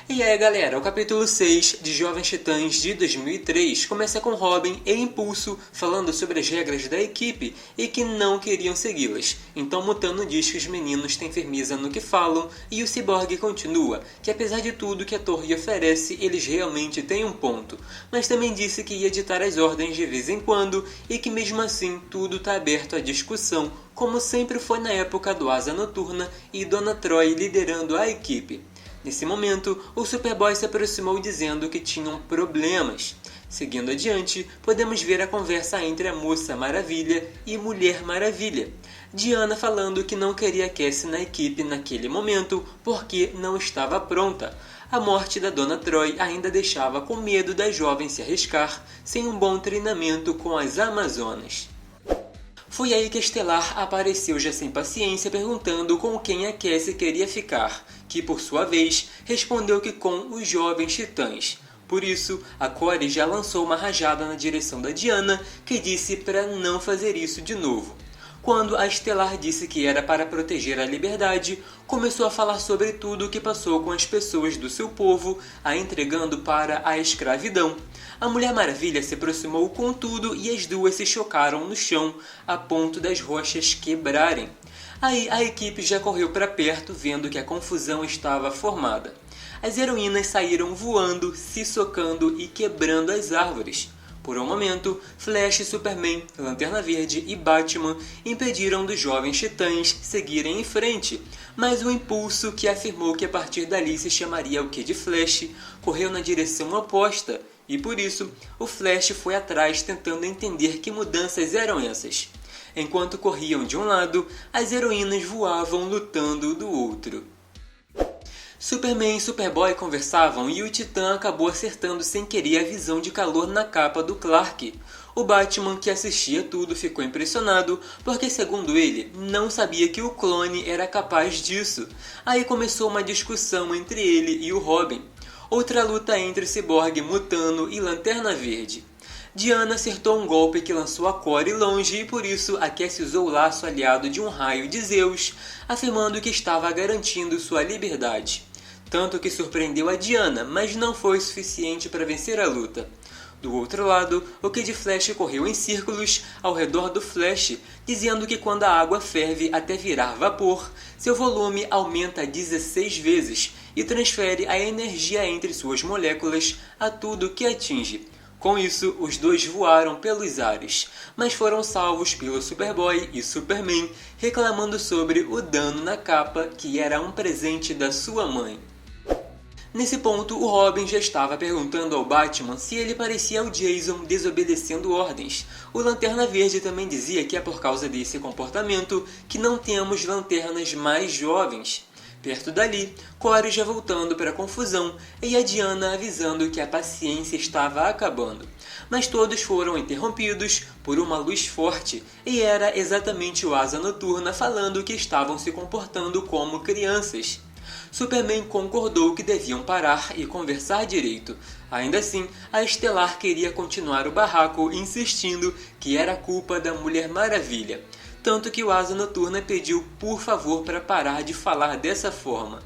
E aí galera, o capítulo 6 de Jovens Titãs de 2003 começa com Robin e Impulso falando sobre as regras da equipe e que não queriam segui-las. Então Mutano diz que os meninos têm firmeza no que falam e o Cyborg continua que apesar de tudo que a torre oferece, eles realmente têm um ponto. Mas também disse que ia ditar as ordens de vez em quando e que mesmo assim tudo está aberto à discussão, como sempre foi na época do Asa Noturna e Dona Troy liderando a equipe. Nesse momento, o Superboy se aproximou dizendo que tinham problemas. Seguindo adiante, podemos ver a conversa entre a Moça Maravilha e Mulher Maravilha. Diana falando que não queria Cassie na equipe naquele momento porque não estava pronta. A morte da Dona Troy ainda deixava com medo da jovem se arriscar sem um bom treinamento com as Amazonas. Foi aí que a Estelar apareceu já sem paciência perguntando com quem a Cassie queria ficar, que por sua vez respondeu que com os Jovens Titãs. Por isso, a Corey já lançou uma rajada na direção da Diana, que disse para não fazer isso de novo. Quando a Estelar disse que era para proteger a liberdade, começou a falar sobre tudo o que passou com as pessoas do seu povo, a entregando para a escravidão. A Mulher Maravilha se aproximou com tudo e as duas se chocaram no chão, a ponto das rochas quebrarem. Aí a equipe já correu para perto, vendo que a confusão estava formada. As heroínas saíram voando, se socando e quebrando as árvores. Por um momento, Flash, Superman, Lanterna Verde e Batman impediram dos Jovens Titãs seguirem em frente, mas o Impulso, que afirmou que a partir dali se chamaria o Kid Flash, correu na direção oposta, e por isso o Flash foi atrás tentando entender que mudanças eram essas. Enquanto corriam de um lado, as heroínas voavam lutando do outro. Superman e Superboy conversavam e o Titã acabou acertando sem querer a visão de calor na capa do Clark. O Batman, que assistia tudo, ficou impressionado porque, segundo ele, não sabia que o clone era capaz disso. Aí começou uma discussão entre ele e o Robin. Outra luta entre Cyborg, Mutano e Lanterna Verde. Diana acertou um golpe que lançou a Corey longe e por isso a Cassie usou o laço aliado de um raio de Zeus, afirmando que estava garantindo sua liberdade. Tanto que surpreendeu a Diana, mas não foi suficiente para vencer a luta. Do outro lado, o Kid Flash correu em círculos ao redor do Flash, dizendo que quando a água ferve até virar vapor, seu volume aumenta 16 vezes e transfere a energia entre suas moléculas a tudo que atinge. Com isso, os dois voaram pelos ares, mas foram salvos pelo Superboy e Superman, reclamando sobre o dano na capa, que era um presente da sua mãe. Nesse ponto, o Robin já estava perguntando ao Batman se ele parecia ao Jason desobedecendo ordens. O Lanterna Verde também dizia que é por causa desse comportamento que não temos lanternas mais jovens. Perto dali, Corey já voltando para a confusão e a Diana avisando que a paciência estava acabando. Mas todos foram interrompidos por uma luz forte e era exatamente o Asa Noturna falando que estavam se comportando como crianças. Superman concordou que deviam parar e conversar direito. Ainda assim, a Estelar queria continuar o barraco, insistindo que era culpa da Mulher Maravilha. Tanto que o Asa Noturna pediu por favor para parar de falar dessa forma.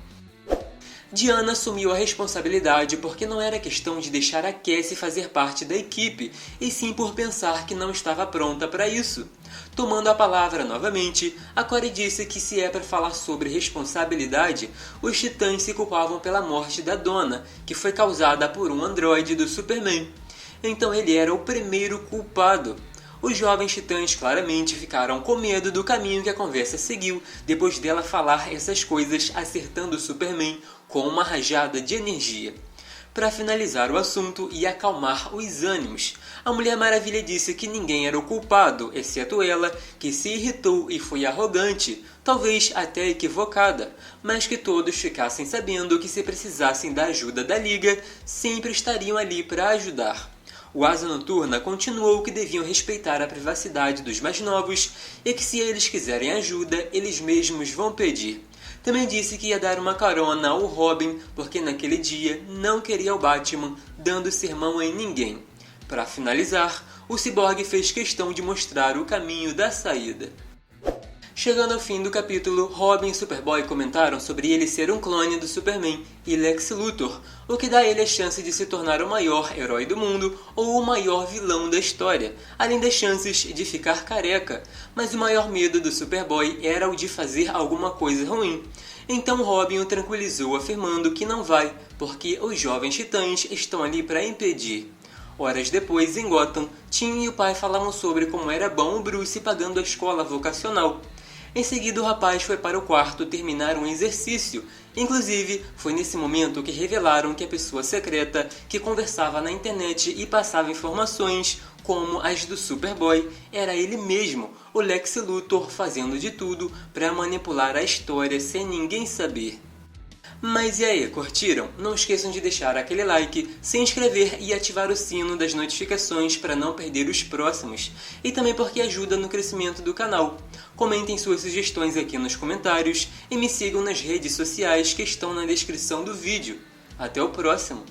Diana assumiu a responsabilidade porque não era questão de deixar a Cassie fazer parte da equipe, e sim por pensar que não estava pronta para isso. Tomando a palavra novamente, a Corey disse que se é para falar sobre responsabilidade, os Titãs se culpavam pela morte da Dona, que foi causada por um androide do Superman. Então ele era o primeiro culpado. Os Jovens Titãs claramente ficaram com medo do caminho que a conversa seguiu depois dela falar essas coisas acertando o Superman com uma rajada de energia. Para finalizar o assunto e acalmar os ânimos, a Mulher Maravilha disse que ninguém era o culpado, exceto ela, que se irritou e foi arrogante, talvez até equivocada, mas que todos ficassem sabendo que se precisassem da ajuda da Liga, sempre estariam ali para ajudar. O Asa Noturna continuou que deviam respeitar a privacidade dos mais novos e que se eles quiserem ajuda, eles mesmos vão pedir. Também disse que ia dar uma carona ao Robin, porque naquele dia não queria o Batman dando sermão em ninguém. Para finalizar, o Cyborg fez questão de mostrar o caminho da saída. Chegando ao fim do capítulo, Robin e Superboy comentaram sobre ele ser um clone do Superman e Lex Luthor, o que dá a ele a chance de se tornar o maior herói do mundo ou o maior vilão da história, além das chances de ficar careca. Mas o maior medo do Superboy era o de fazer alguma coisa ruim. Então Robin o tranquilizou afirmando que não vai, porque os jovens titãs estão ali para impedir. Horas depois, em Gotham, Tim e o pai falavam sobre como era bom o Bruce pagando a escola vocacional. Em seguida, o rapaz foi para o quarto terminar um exercício. Inclusive, foi nesse momento que revelaram que a pessoa secreta que conversava na internet e passava informações, como as do Superboy, era ele mesmo, o Lex Luthor, fazendo de tudo para manipular a história sem ninguém saber. Mas e aí, curtiram? Não esqueçam de deixar aquele like, se inscrever e ativar o sino das notificações para não perder os próximos, e também porque ajuda no crescimento do canal. Comentem suas sugestões aqui nos comentários e me sigam nas redes sociais que estão na descrição do vídeo. Até o próximo!